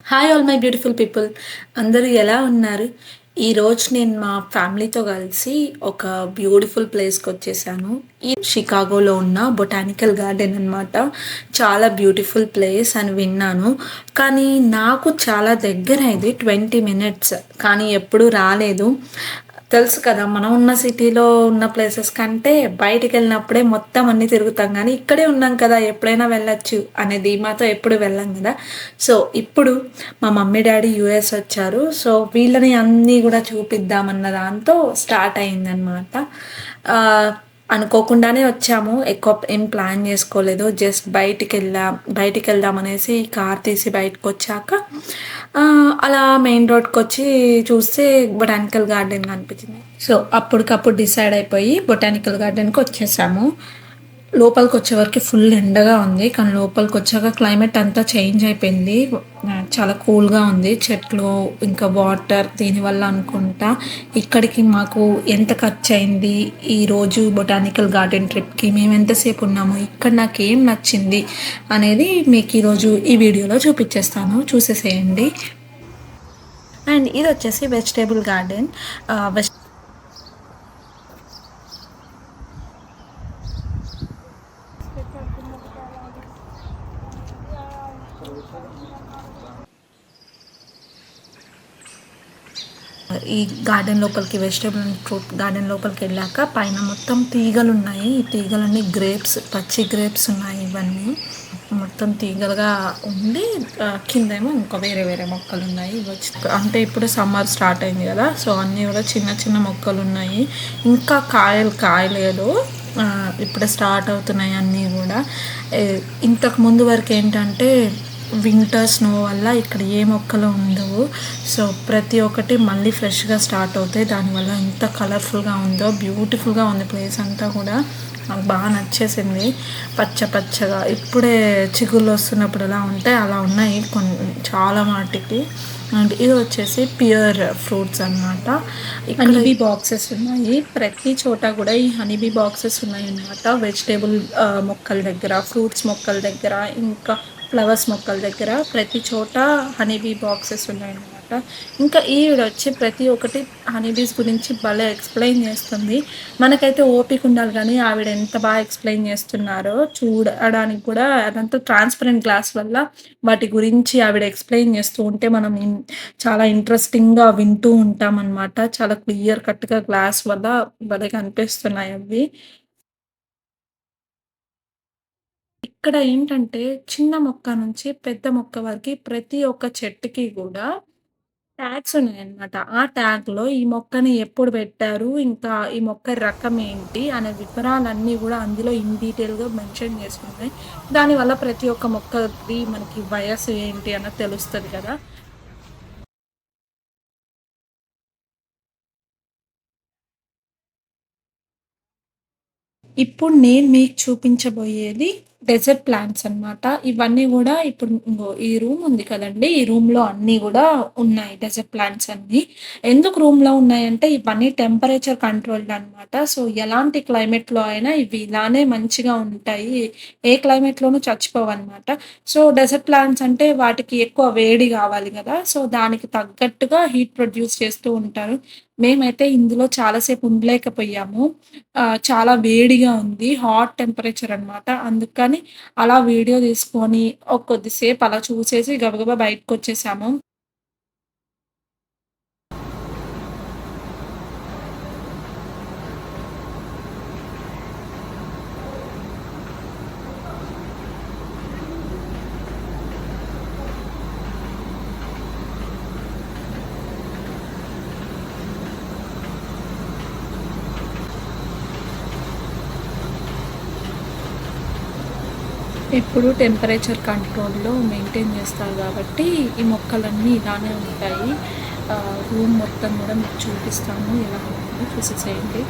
Hi all my beautiful people. అందరూ ఎలా ఉన్నారు? ఈరోజు నేను మా ఫ్యామిలీతో కలిసి ఒక బ్యూటిఫుల్ ప్లేస్‌కొచ్చేసాను. ఈ షికాగోలో ఉన్న బొటానికల్ గార్డెన్ అనమాట. చాలా బ్యూటిఫుల్ ప్లేస్ అని విన్నాను. కానీ నాకు చాలా దగ్గర ఇది 20 మినిట్స్. కానీ ఎప్పుడూ రాలేదు. తెలుసు కదా! మనం ఉన్న సిటీలో ఉన్న ప్లేసెస్ కంటే బయటికెళ్ళినప్పుడే మొత్తం అన్నీ తిరుగుతాం గానీ, ఇక్కడే ఉన్నాం కదా! ఎప్పుడైనా వెళ్ళొచ్చు అనే ధీమాతో ఎప్పుడు వెళ్ళం గదా! సో, ఇప్పుడు మా మమ్మీ, డ్యాడీ యూఎస్ వచ్చారు. సో, వీళ్ళని అన్నీ గూడా చూపిద్దామన్న దాంతో స్టార్ట్ అయిందనమాట. ఆహ్, అనుకోకుండానే వచ్చాము. ఎక్కువ ఏం ప్లాన్ జేసుకోలేదు. జస్ట్ బయటికెళ్దామనేసి కార్ తీసి బయటకొచ్చాక అలా మెయిన్ రోడ్‌కొచ్చి చూస్తే బొటానికల్ గార్డెన్ కనిపించింది. సో, అప్పటికప్పుడు డిసైడ్ అయిపోయి బొటానికల్ గార్డెన్‌కొచ్చేసాము. లోపలికొచ్చే వరకి ఫుల్ ఎండగా ఉంది. కానీ లోపలికొచ్చాక క్లైమేట్ అంతా చేంజ్ అయిపోయింది. చాలా కూల్‌గా ఉంది. చెట్లు, ఇంకా వాటర్ దీనివల్ల అనుకుంటా. ఇక్కడికి మాకు ఎంత ఖర్చయింది, ఈరోజు బొటానికల్ గార్డెన్ ట్రిప్‌కి మేమెంతసేపు ఉన్నాము, ఇక్కడ నాకేం నచ్చింది అనేది మీకు ఈరోజు ఈ వీడియోలో చూపిచ్చేస్తాను. చూసేసేయండి. అండ్ ఇదొచ్చేసి వెజిటబుల్ గార్డెన్. ఆహ్, వెజ్ ఈ గార్డెన్ లోపలికి వెజిటబుల్ అండ్ ఫ్రూట్ గార్డెన్ లోపలికెళ్ళాక పైన మొత్తం తీగలున్నాయి. ఈ తీగలన్నీ గ్రేప్స్, పచ్చి గ్రేప్స్ ఉన్నాయి ఇవన్నీ. మొత్తం తీగలుగా ఉండి కిందేమో ఇంకా వేరే వేరే మొక్కలున్నాయి. అంటే ఇప్పుడు సమ్మర్ స్టార్ట్ అయింది గదా! సో, అన్నీ గూడా చిన్న చిన్న మొక్కలున్నాయి. ఇంకా కాయలు కాయలేదు. ఇప్పుడే స్టార్ట్ అవుతున్నాయి అన్నీ గూడా. ఇంతకు ముందు వరకేంటంటే వింటర్ స్నో వల్ల ఇక్కడ ఏ మొక్కలు ఉండవు. సో, ప్రతి ఒక్కటి మళ్ళీ ఫ్రెష్‌గా స్టార్ట్ అవుతాయి. దానివల్ల ఎంత కలర్‌ఫుల్‌గా ఉందో, బ్యూటిఫుల్‌గా ఉంది ప్లేస్ అంతా కూడా. నాకు బాగా నచ్చేసింది. పచ్చ పచ్చగా ఇప్పుడే చిగుళ్ళు వస్తున్నప్పుడు ఎలా ఉంటాయి అలా ఉన్నాయి చాలా మటికి. అండ్ ఇది వచ్చేసి ప్యూర్ ఫ్రూట్స్ అనమాట. హనీబీ బాక్సెస్ ఉన్నాయి. ప్రతి చోట కూడా ఈ హనీబీ బాక్సెస్ ఉన్నాయన్నమాట. వెజిటేబుల్ మొక్కల దగ్గర, ఫ్రూట్స్ మొక్కల దగ్గర, ఇంకా ఫ్లవర్స్ మొక్కల దగ్గర ప్రతి చోట హనీబీ బాక్సెస్ ఉన్నాయన్నమాట. ఇంకా ఈవిడొచ్చి ప్రతి ఒక్కటి హనీబీస్ గురించి భలే ఎక్స్‌ప్లెయిన్ చేస్తుంది. మనకైతే ఓపిక ఉండాలి గానీ, ఆవిడ ఎంత బాగా ఎక్స్‌ప్లెయిన్ చేస్తున్నారో చూడడానికి కూడా అదంతా ట్రాన్స్‌పరెంట్ గ్లాస్ వల్ల వాటి గురించి ఆవిడ ఎక్స్‌ప్లెయిన్ చేస్తూ ఉంటే మనం చాలా ఇంట్రెస్టింగ్‌గా వింటూ ఉంటామనమాట. చాలా క్లియర్ కట్‌గా గ్లాస్ వల్ల భలే కనిపిస్తున్నాయి అవి. ఇక్కడ ఏంటంటే చిన్న మొక్క నుంచి పెద్ద మొక్క వరకి ప్రతి ఒక్క చెట్టుకి గూడా ట్యాగ్స్ ఉన్నాయన్నమాట. ఆ ట్యాగ్‌లో ఈ మొక్కని ఎప్పుడు పెట్టారు, ఇంకా ఈ మొక్క రకం ఏంటి అనే వివరాలన్నీ గూడా అందులో ఇన్ డీటెయిల్‌గా మెన్షన్ చేసి ఉన్నాయి. దానివల్ల ప్రతి ఒక్క మొక్కది మనకి వయస్సు ఏంటి అన్నది తెలుస్తది కదా! ఇప్పుడు నేను మీకు చూపించబోయేది డెజర్ట్ ప్లాంట్స్ అన్నమాట. ఇవన్నీ గూడా ఇప్పుడు ఇంగో ఈ రూమ్ ఉంది కదండీ! ఈ రూమ్‌లో అన్నీ గూడా ఉన్నాయి డెజర్ట్ ప్లాంట్స్ అన్నీ. ఎందుకు రూమ్‌లో ఉన్నాయంటే ఇవన్నీ టెంపరేచర్ కంట్రోల్డ్ అన్నమాట. సో, ఎలాంటి క్లైమేట్‌లో అయినా ఇవి ఇలానే మంచిగా ఉంటాయి. ఏ క్లైమేట్‌లోనూ చచ్చిపోవన్నమాట. సో, డెజర్ట్ ప్లాంట్స్ అంటే వాటికి ఎక్కువ వేడి గావాలి గదా! సో, దానికి తగ్గట్టుగా హీట్ ప్రొడ్యూస్ చేస్తూ ఉంటారు. మేమైతే ఇందులో చాలా సేపు ఉండలేకపోయాము. చాలా వేడిగా ఉంది. హాట్ టెంపరేచర్ అనమాట. అందుకని అలా వీడియో తీసుకొని, కొద్దిసేపు అలా చూసేసి గబగబా బయటకొచ్చేసాము. ఎప్పుడు టెంపరేచర్ కంట్రోల్‌లో మెయింటైన్ చేస్తారు గాబట్టి, ఈ మొక్కలన్నీ ఇలానే ఉంటాయి. రూమ్ మొత్తం గూడా మీకు చూపిస్తాను ఎలా ఉందో చూసేసేయండి.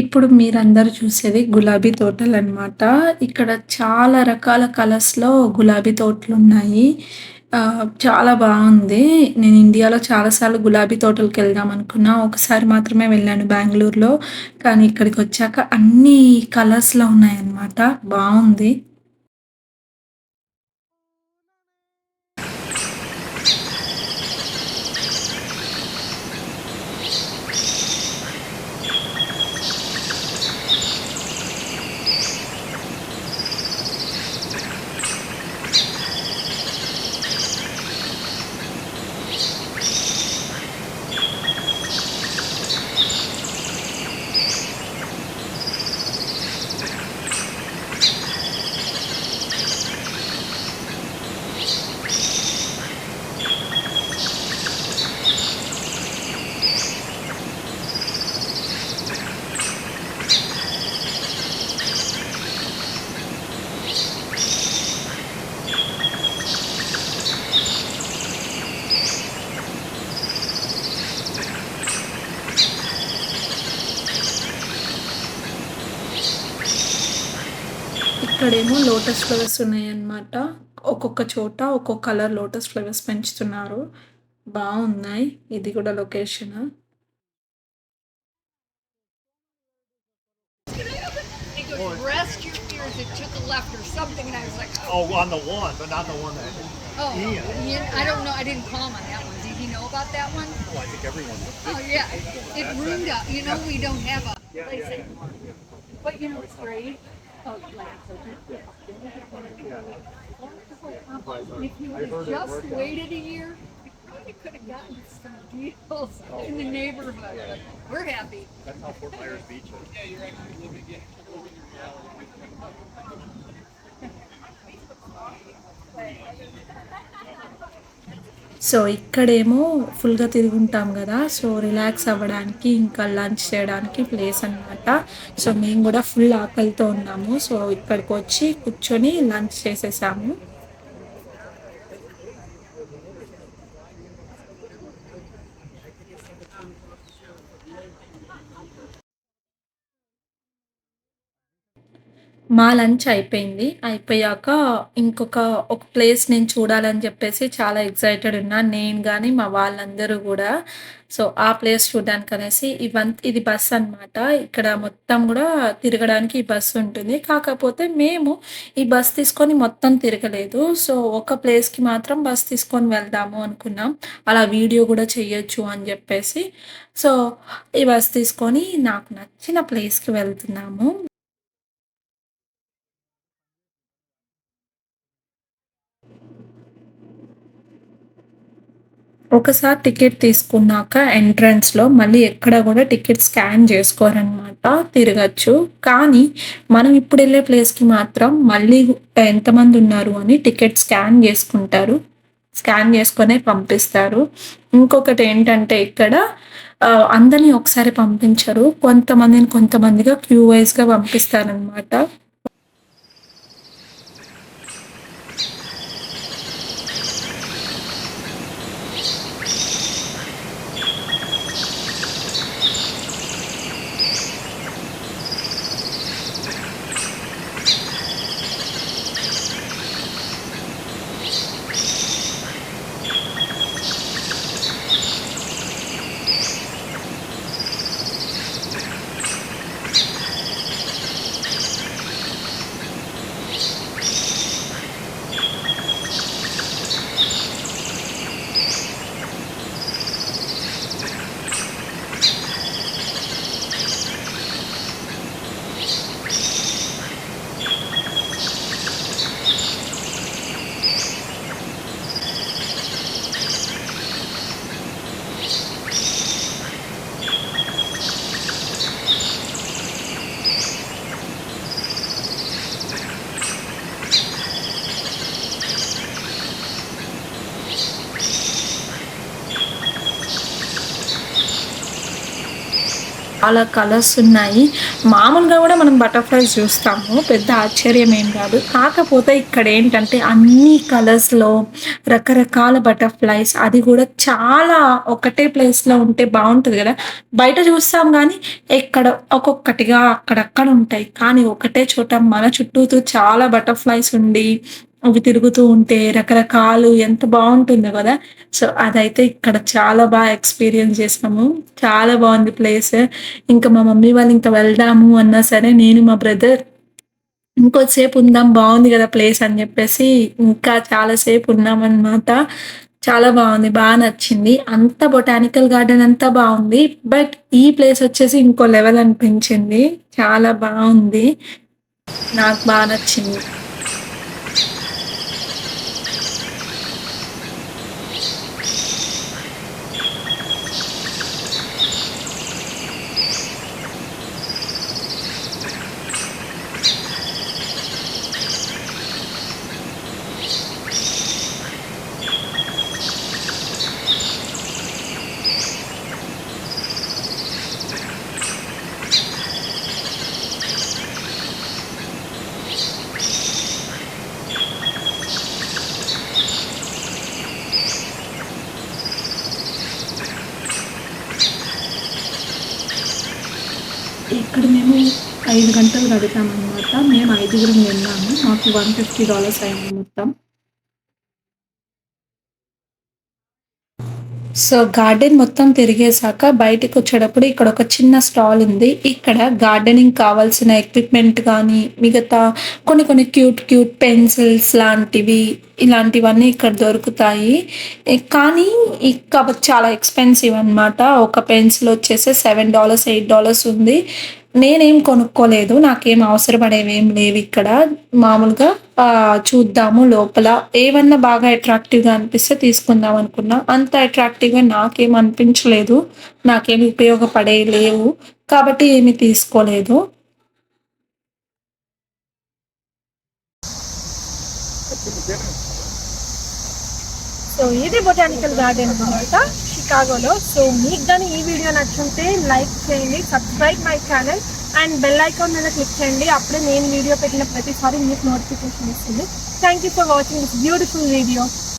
ఇప్పుడు మీరందరూ చూసేది గులాబీ తోటలనమాట. ఇక్కడ చాలా రకాల కలర్స్‌లో గులాబీ తోటలున్నాయి. చాలా బావుంది. నేను ఇండియాలో చాలా సార్లు గులాబీ తోటలకెళ్దాం అనుకున్నా. ఒకసారి మాత్రమే వెళ్ళాను బెంగుళూరులో. కానీ ఇక్కడికొచ్చాక అన్నీ కలర్స్‌లో ఉన్నాయన్నమాట. బావుంది. ఇక్కడేమో లోటస్ ఫ్లవర్స్ ఉన్నాయన్నమాట. ఒక్కొక్క చోట ఒక్కొక్క కలర్ లోటస్ ఫ్లవర్స్ పెంచుతున్నారు. బావున్నాయి. ఇది కూడా location. It goes, rest your fears, it took a left or something, and I was like, Oh, on the one, but not the one that. oh, Ian. Ian, I don't know, I didn't call him on that one. Did he know about that one? Oh, I think everyone does. Oh, yeah, it ruined up. You know, we don't have a place anymore. But you know, it's great. Oh, if you would have just waited a year, we probably could have gotten some deals in the neighborhood. But we're happy. That's how Fort Myers Beach is. So, ఇక్కడేమో ఫుల్‌గా తిరుగుంటాం గదా! So, relax అవ్వడానికి, ఇంకా lunch చేయడానికి place అనమాట. So, మేము గూడా full ఆకలితో ఉన్నాము. సో, ఇక్కడికొచ్చి కూర్చొని లంచ్ చేసేసాము. మా లంచ్ అయిపోయింది. అయిపోయాక ఒక ప్లేస్ నేను చూడాలని జెప్పేసి చాలా ఎక్సైటెడ్ ఉన్నా. నేను గాని, మా వాళ్ళందరూ గూడా. సో, ఆ ప్లేస్ చూడ్డానికనేసి ఇది బస్ అనమాట. ఇక్కడ మొత్తం గూడా తిరగడానికి ఈ బస్ ఉంటుంది. కాకపోతే మేము ఈ బస్ తీసుకొని మొత్తం తిరగలేదు. సో, ఒక ప్లేస్‌కి మాత్రం బస్ తీసుకొని వెళ్దాము అనుకున్నాం. అలా వీడియో గూడా చెయ్యొచ్చు అని జెప్పేసి. సో, ఈ బస్ తీసుకొని నాకు నచ్చిన ప్లేస్‌కి వెళ్తున్నాము. ఒకసారి టికెట్ తీసుకున్నాక ఎంట్రన్స్‌లో మళ్ళీ ఎక్కడ గూడా టికెట్ స్కాన్ జేసుకోరనమాట. తిరగచ్చు. కానీ మనం ఇప్పుడెళ్ళే ప్లేస్‌కి మాత్రం మళ్ళీ ఎంతమందున్నారు అని టికెట్ స్కాన్ జేసుకుంటారు. స్కాన్ జేసుకొనే పంపిస్తారు. ఇంకొకటేంటంటే ఇక్కడ అందరిని ఒకసారి పంపించరు. కొంతమందిగా క్యూ వైస్‌గా పంపిస్తారనమాట. చాలా కలర్స్ ఉన్నాయి. మామూలుగా కూడా మనం బటర్‌ఫ్లైస్ చూస్తాము. పెద్ద ఆశ్చర్యం ఏం కాదు. కాకపోతే ఇక్కడ ఏంటంటే అన్ని కలర్స్‌లో రకరకాల బటర్‌ఫ్లైస్, అది కూడా చాలా ఒకటే ప్లేస్‌లో ఉంటే బావుంటది కదా! బయట చూస్తాం గానీ ఎక్కడ ఒక్కొక్కటిగా అక్కడక్కడ ఉంటాయి. కానీ ఒకటే చోట మన చుట్టూతో చాలా బటర్‌ఫ్లైస్ ఉండి అవి తిరుగుతూ ఉంటే రకరకాలు ఎంత బావుంటుందో గదా! సో, అదైతే ఇక్కడ చాలా ఎక్స్‌పీరియన్స్ చేసాము. చాలా బావుంది ప్లేస్. ఇంకా మా మమ్మీ వాళ్ళు ఇంక వెళ్దాము అన్నా సరే, నేను మా బ్రదర్ ఇంకొద్దిసేపు ఉందాం బావుంది గదా ప్లేస్ అని జెప్పేసి ఇంకా చాలా సేపు ఉన్నామనమాట. చాలా బావుంది. నచ్చింది. అంత బొటానికల్ గార్డెన్ అంతా బావుంది. బట్ ఈ ప్లేస్ వచ్చేసి ఇంకో లెవెల్ అనిపించింది. చాలా బావుంది. నాకు నచ్చింది. ఇక్కడ మేము 5 గంటలు గడిపామనమాట. మేము ఐదుగురం వెళ్ళాము. మాకు $150 అయింది మొత్తం. సో, గార్డెన్ మొత్తం తిరిగేసాక బయటికొచ్చేటప్పుడు ఇక్కడొక చిన్న స్టాల్ ఉంది. ఇక్కడ గార్డెనింగ్ కావాల్సిన ఎక్విప్‌మెంట్ గానీ, మిగతా కొన్ని క్యూట్ పెన్సిల్స్ లాంటివి, ఇలాంటివన్నీ ఇక్కడ దొరుకుతాయి. కానీ అవి చాలా ఎక్స్‌పెన్సివ్ అనమాట. ఒక పెన్సిల్ వచ్చేసి $7, $8 ఉంది. నేనేం కొనుక్కోలేదు. నాకేం అవసరపడేవేం లేవిక్కడ. మామూలుగా చూద్దాము లోపల ఏవన్నా బాగా అట్రాక్టివ్‌గా అనిపిస్తే తీసుకుందాం అనుకున్నా. అంత అట్రాక్టివ్‌గా నాకేం అనిపించలేదు. నాకేమి ఉపయోగపడేవి లేవు. కాబట్టి ఏమి తీసుకోలేదు. సో, ఇది బొటానికల్ గార్డెన్ అన్నమాట షికాగోలో. సో, మీకు గాని ఈ వీడియో నచ్చుంటే లైక్ చేయండి, subscribe my channel and bell icon మీద క్లిక్ చేయండి. అప్పుడే నేను వీడియో పెట్టిన ప్రతిసారి మీకు నోటిఫికేషన్ వస్తుంది. Thank you for watching this beautiful video.